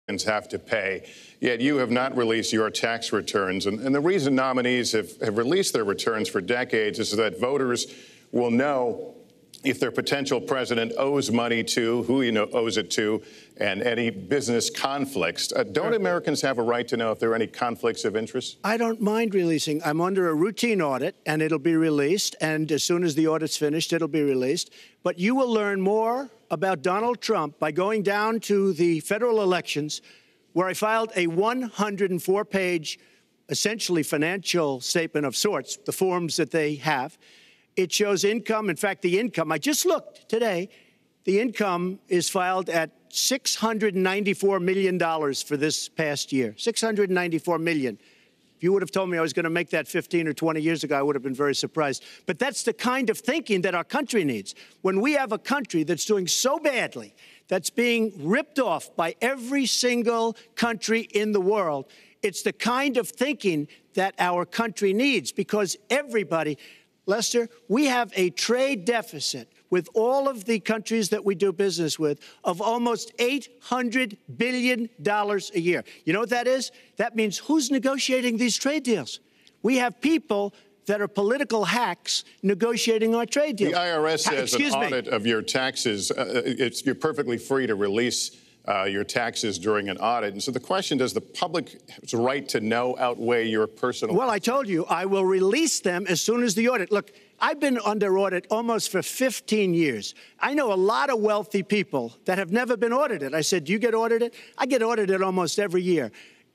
have to pay. Yet you have not released your tax returns. And the reason nominees have released their returns for decades is that voters will know if their potential president owes money to, who he owes it to, and any business conflicts. Don't Americans have a right to know if there are any conflicts of interest? I don't mind releasing. I'm under a routine audit, and it'll be released. And as soon as the audit's finished, it'll be released. But you will learn more about Donald Trump by going down to the federal elections, where I filed a 104-page, essentially financial statement of sorts, the forms that they have. It shows income. In fact, the income, I just looked today, the income is filed at $694 million for this past year. $694 million. If you would have told me I was going to make that 15 or 20 years ago, I would have been very surprised. But that's the kind of thinking that our country needs. When we have a country that's doing so badly, that's being ripped off by every single country in the world, it's the kind of thinking that our country needs, because everybody, Lester, we have a trade deficit with all of the countries that we do business with of almost $800 billion a year. You know what that is? That means who's negotiating these trade deals? We have people that are political hacks negotiating our trade deals. The IRS says an audit of your taxes, you're perfectly free to release your taxes during an audit. And so the question, does the public's right to know outweigh your personal? Well, I told you, I will release them as soon as the audit. Look, I've been under audit almost for 15 years. I know a lot of wealthy people that have never been audited. I said, do you get audited? I get audited almost every year.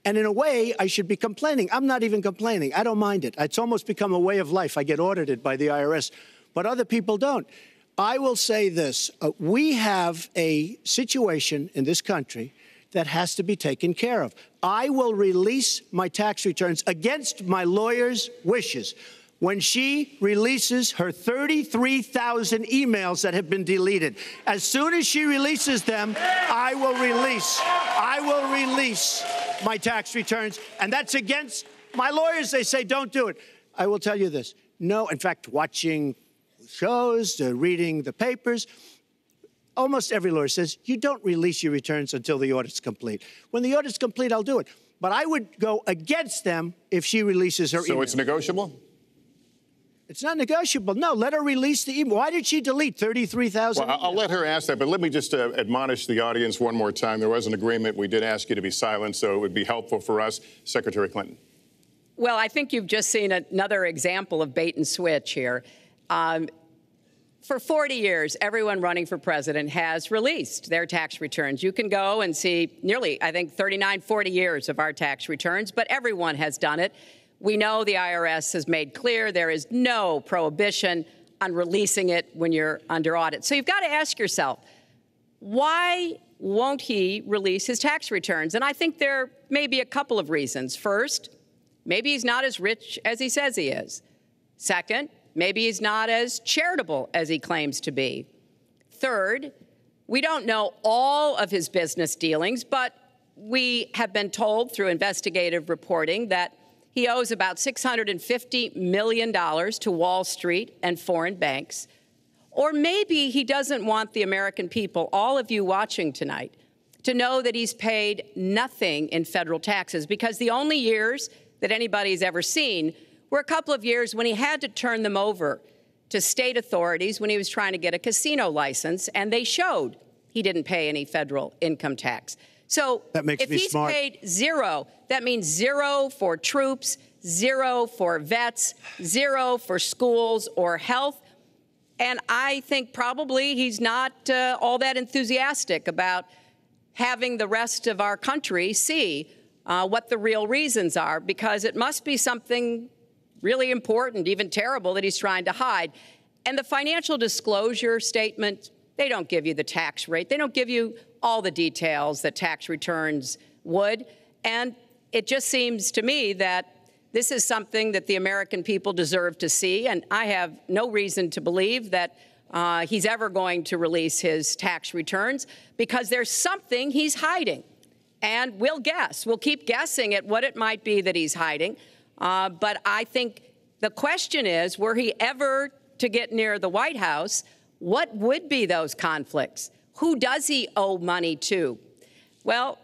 And in a way, I should be complaining. I'm not even complaining. I don't mind it. It's almost become a way of life. I get audited by the IRS, but other people don't. I will say this. We have a situation in this country that has to be taken care of. I will release my tax returns against my lawyer's wishes when she releases her 33,000 emails that have been deleted. As soon as she releases them, I will release my tax returns. And that's against my lawyers. They say, don't do it. I will tell you this. No, in fact, watching shows, reading the papers, almost every lawyer says, you don't release your returns until the audit's complete. When the audit's complete, I'll do it. But I would go against them if she releases her email. So it's negotiable? It's not negotiable. No, let her release the email. Why did she delete 33,000? Well, I'll let her ask that, but let me just admonish the audience one more time. There was an agreement. We did ask you to be silent, so it would be helpful for us. Secretary Clinton. Well, I think you've just seen another example of bait and switch here. For 40 years, everyone running for president has released their tax returns. You can go and see nearly, I think, 39, 40 years of our tax returns, but everyone has done it. We know the IRS has made clear there is no prohibition on releasing it when you're under audit. So you've got to ask yourself, why won't he release his tax returns? And I think there may be a couple of reasons. First, maybe he's not as rich as he says he is. Second, maybe he's not as charitable as he claims to be. Third, we don't know all of his business dealings, but we have been told through investigative reporting that he owes about $650 million to Wall Street and foreign banks. Or maybe he doesn't want the American people, all of you watching tonight, to know that he's paid nothing in federal taxes, because the only years that anybody's ever seen were a couple of years when he had to turn them over to state authorities when he was trying to get a casino license, and they showed he didn't pay any federal income tax. So if he's paid zero, that means zero for troops, zero for vets, zero for schools or health. And I think probably he's not all that enthusiastic about having the rest of our country see what the real reasons are, because it must be something really important, even terrible, that he's trying to hide. And the financial disclosure statement, they don't give you the tax rate. They don't give you all the details that tax returns would. And it just seems to me that this is something that the American people deserve to see. And I have no reason to believe that he's ever going to release his tax returns, because there's something he's hiding. And we'll guess. We'll keep guessing at what it might be that he's hiding. But I think the question is, were he ever to get near the White House, what would be those conflicts? Who does he owe money to? Well,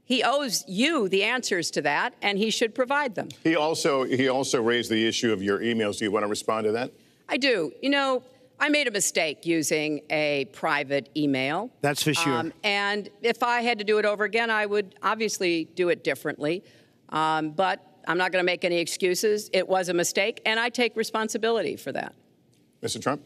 He owes you the answers to that, and he should provide them. He also raised the issue of your emails. Do you want to respond to that? I do. You know, I made a mistake using a private email. That's for sure. And if I had to do it over again, I would obviously do it differently. But I'm not going to make any excuses. It was a mistake, and I take responsibility for that. Mr. Trump?